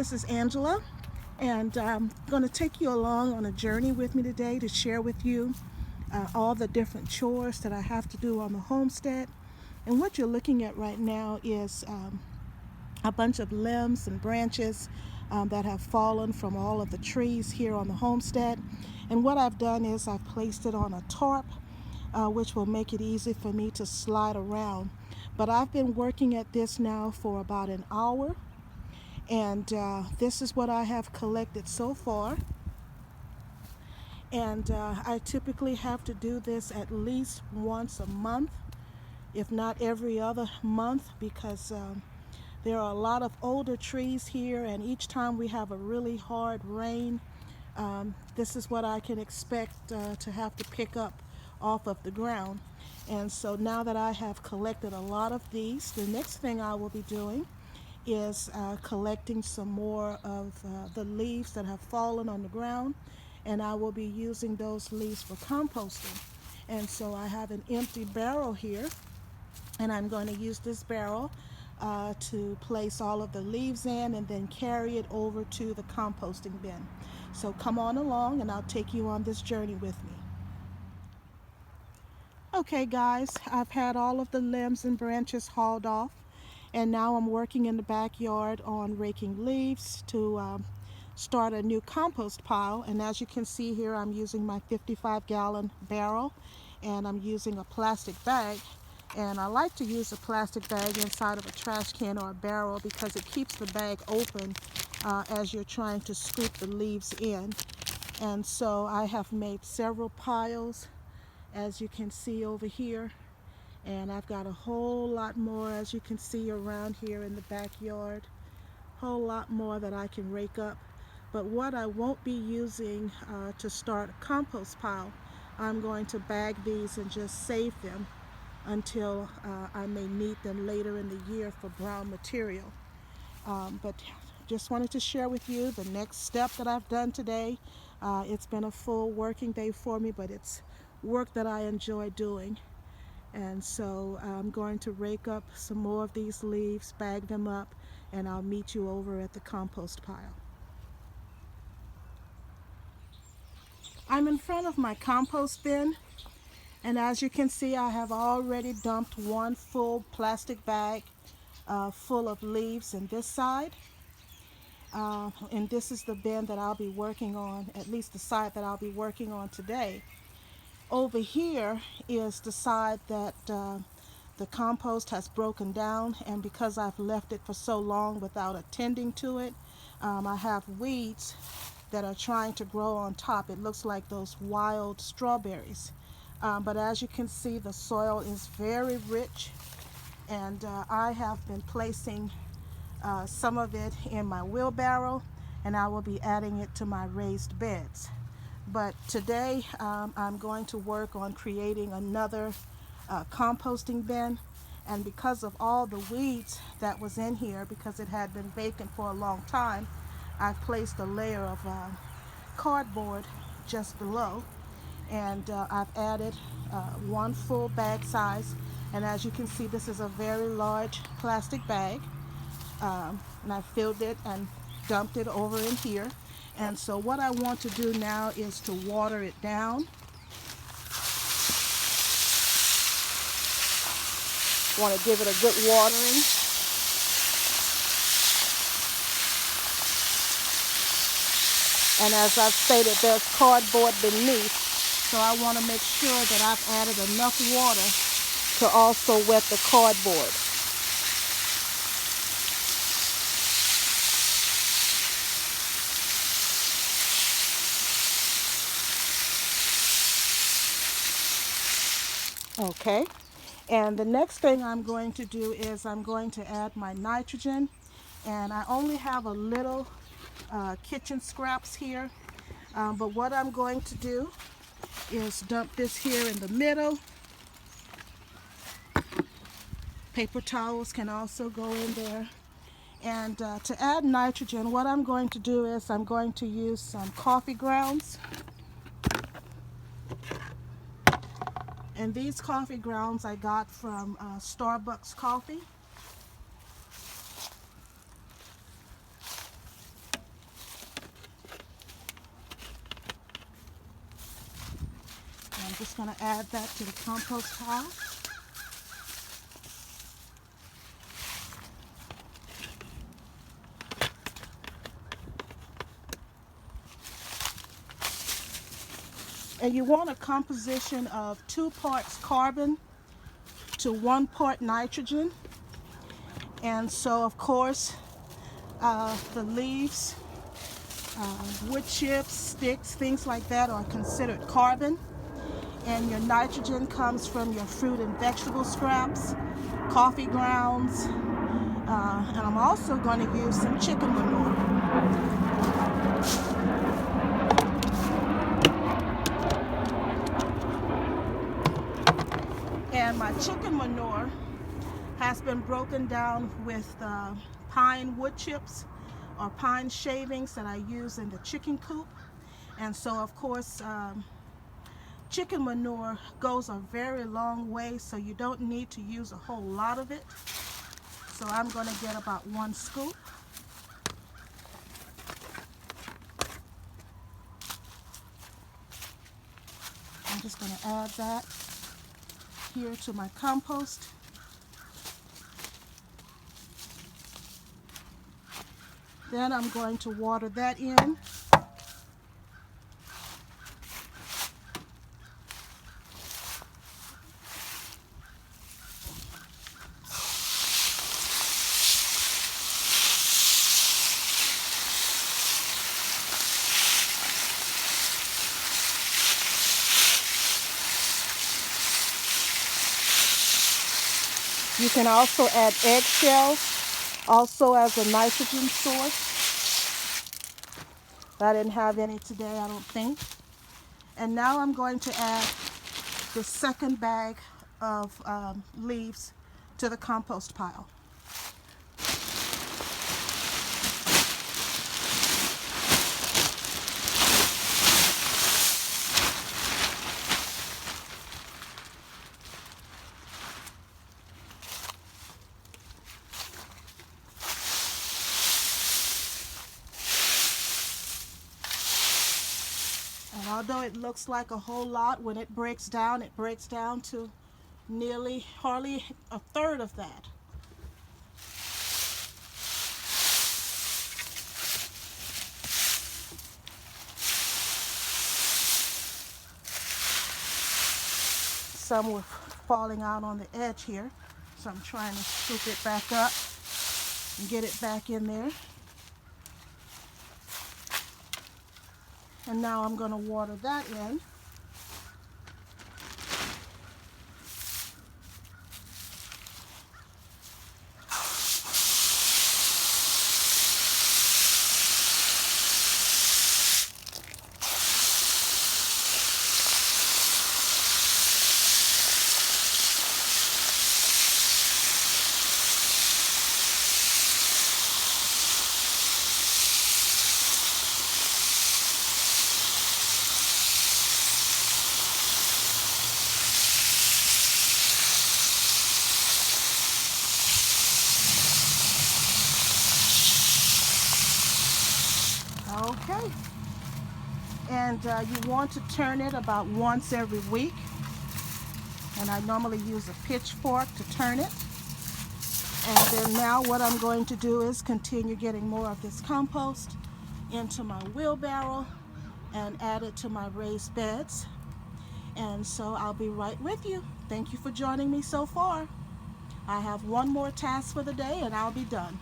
this is Angela, and I'm going to take you along on a journey with me today to share with you all the different chores that I have to do on the homestead. And what you're looking at right now is a bunch of limbs and branches that have fallen from all of the trees here on the homestead. And what I've done is I've placed it on a tarp, which will make it easy for me to slide around. But I've been working at this now for about an hour, and this is what I have collected so far. And I typically have to do this at least once a month, if not every other month, because there are a lot of older trees here, and each time we have a really hard rain, this is what I can expect to have to pick up off of the ground. And so now that I have collected a lot of these, the next thing I will be doing is collecting some more of the leaves that have fallen on the ground, and I will be using those leaves for composting. And so I have an empty barrel here, and I'm going to use this barrel to place all of the leaves in and then carry it over to the composting bin. So come on along and I'll take you on this journey with me. Okay guys, I've had all of the limbs and branches hauled off, and now I'm working in the backyard on raking leaves to start a new compost pile. And as you can see here, I'm using my 55-gallon barrel, and I'm using a plastic bag. And I like to use a plastic bag inside of a trash can or a barrel because it keeps the bag open as you're trying to scoop the leaves in. And so I have made several piles, as you can see over here, and I've got a whole lot more, as you can see, around here in the backyard. Whole lot more that I can rake up. But what I won't be using to start a compost pile, I'm going to bag these and just save them until I may need them later in the year for brown material. But just wanted to share with you the next step that I've done today. It's been a full working day for me, but it's work that I enjoy doing. And so I'm going to rake up some more of these leaves, bag them up, and I'll meet you over at the compost pile. I'm in front of my compost bin, and as you can see, I have already dumped one full plastic bag full of leaves in this side. And this is the bin that I'll be working on, at least the side that I'll be working on today. Over here is the side that the compost has broken down, and because I've left it for so long without attending to it, I have weeds that are trying to grow on top. It looks like those wild strawberries. But as you can see, the soil is very rich, and I have been placing some of it in my wheelbarrow, and I will be adding it to my raised beds. But today I'm going to work on creating another composting bin, and because of all the weeds that was in here, because it had been vacant for a long time, I've placed a layer of cardboard just below, and I've added one full bag size, and as you can see, this is a very large plastic bag, and I filled it and dumped it over in here. And so what I want to do now is to water it down. Want to give it a good watering. And as I've stated, there's cardboard beneath, so I want to make sure that I've added enough water to also wet the cardboard. Okay, and the next thing I'm going to do is I'm going to add my nitrogen, and I only have a little kitchen scraps here, but what I'm going to do is dump this here in the middle. Paper towels can also go in there. And to add nitrogen, what I'm going to do is I'm going to use some coffee grounds. And these coffee grounds I got from Starbucks coffee. just going to add that to the compost pile. And you want a composition of 2 parts carbon to 1 part nitrogen. And so, of course, the leaves, wood chips, sticks, things like that are considered carbon. And your nitrogen comes from your fruit and vegetable scraps, coffee grounds, and I'm also going to use some chicken manure. And my chicken manure has been broken down with pine wood chips or pine shavings that I use in the chicken coop. And so, of course, chicken manure goes a very long way, so you don't need to use a whole lot of it. So I'm going to get about 1 scoop. I'm just going to add that here to my compost. Then I'm going to water that in. You can also add eggshells, also as a nitrogen source. I didn't have any today, I don't think. And now I'm going to add the second bag of leaves to the compost pile. And although it looks like a whole lot, when it breaks down to hardly a third of that. Some were falling out on the edge here, so I'm trying to scoop it back up and get it back in there. And now I'm going to water that in. Okay, and you want to turn it about once every week, and I normally use a pitchfork to turn it. And then now what I'm going to do is continue getting more of this compost into my wheelbarrow and add it to my raised beds. And so I'll be right with you. Thank you for joining me so far. I have one more task for the day and I'll be done.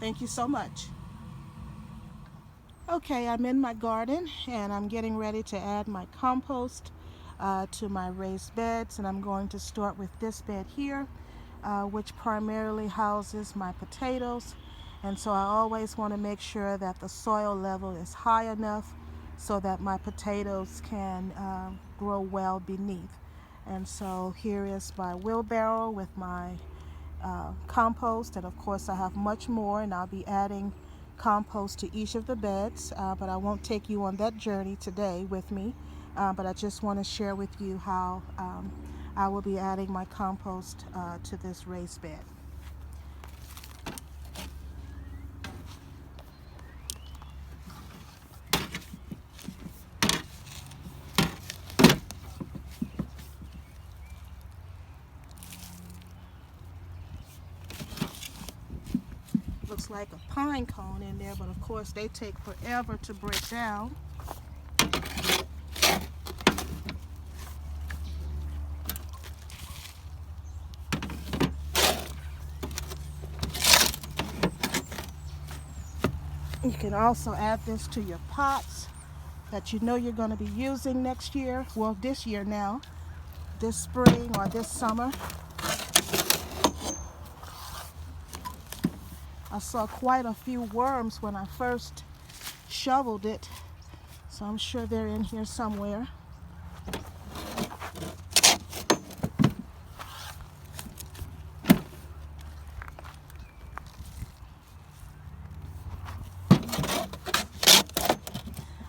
Thank you so much. Okay, I'm in my garden and I'm getting ready to add my compost to my raised beds, and I'm going to start with this bed here, which primarily houses my potatoes. And so I always want to make sure that the soil level is high enough so that my potatoes can grow well beneath. And so here is my wheelbarrow with my compost, and of course I have much more, and I'll be adding compost to each of the beds, but I won't take you on that journey today with me, but I just want to share with you how I will be adding my compost to this raised bed. looks like a pine cone in there, but of course they take forever to break down. You can also add this to your pots that you know you're going to be using next year. Well, this year now, this spring or this summer. I saw quite a few worms when I first shoveled it, so I'm sure they're in here somewhere.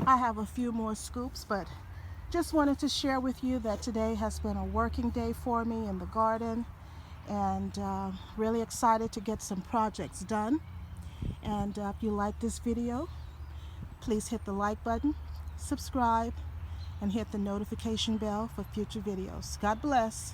I have a few more scoops, but just wanted to share with you that today has been a working day for me in the garden, and really excited to get some projects done. And if you like this video, please hit the like button, subscribe, and hit the notification bell for future videos. God bless.